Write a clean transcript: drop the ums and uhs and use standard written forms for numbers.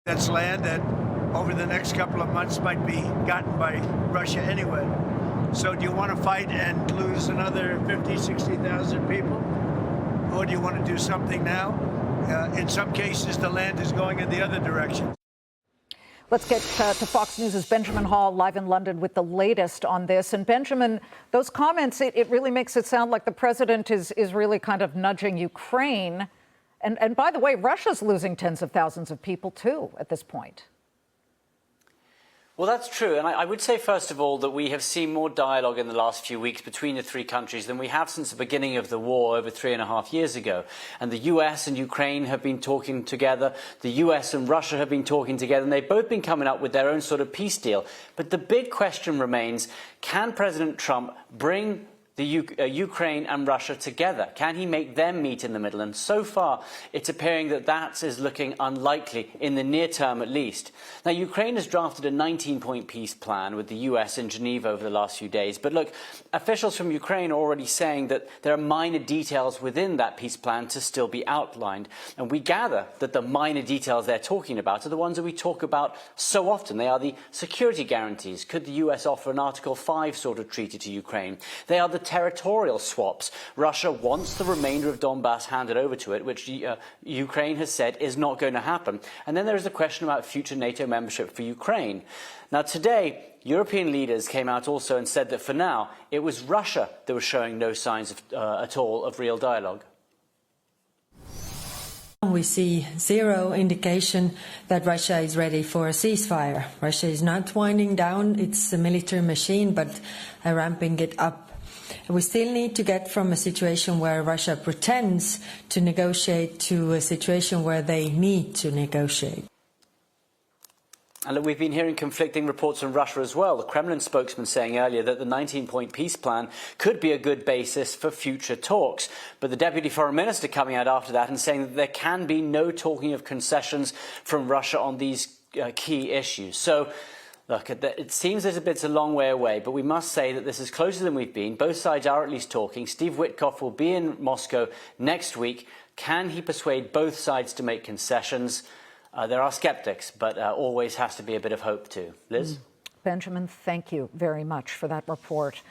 That's land that over the next couple of months might be gotten by Russia anyway. So do you want to fight and lose another 50, 60,000 people? Or do you want to do something now? In some cases, the land is going in the other direction. Let's get to Fox News' Benjamin Hall live in London with the latest on this. And Benjamin, those comments, it really makes it sound like the president is really kind of nudging Ukraine. And by the way, Russia's losing tens of thousands of people, too, at this point. Well, that's true. And I would say, first of all, that we have seen more dialogue in the last few weeks between the three countries than we have since the beginning of the war over 3.5 years ago. And the US and Ukraine have been talking together. The US and Russia have been talking together. And they've both been coming up with their own sort of peace deal. But the big question remains, can President Trump bring the Ukraine and Russia together? Can he make them meet in the middle? And so far, it's appearing that that is looking unlikely, in the near term at least. Now, Ukraine has drafted a 19-point peace plan with the US in Geneva over the last few days. But look, officials from Ukraine are already saying that there are minor details within that peace plan to still be outlined. And we gather that the minor details they're talking about are the ones that we talk about so often. They are the security guarantees. Could the US offer an Article 5 sort of treaty to Ukraine? They are the territorial swaps. Russia wants the remainder of Donbass handed over to it, which Ukraine has said is not going to happen. And then there is the question about future NATO membership for Ukraine. Now, today, European leaders came out also and said that for now, it was Russia that was showing no signs at all of real dialogue. We see zero indication that Russia is ready for a ceasefire. Russia is not winding down its military machine, but ramping it up. We still need to get from a situation where Russia pretends to negotiate to a situation where they need to negotiate. And look, we've been hearing conflicting reports from Russia as well. The Kremlin spokesman saying earlier that the 19-point peace plan could be a good basis for future talks. But the deputy foreign minister coming out after that and saying that there can be no talking of concessions from Russia on these key issues. So, look, it seems that it's a long way away, but we must say that this is closer than we've been. Both sides are at least talking. Steve Witkoff will be in Moscow next week. Can he persuade both sides to make concessions? There are skeptics, but always has to be a bit of hope too. Liz? Benjamin, thank you very much for that report.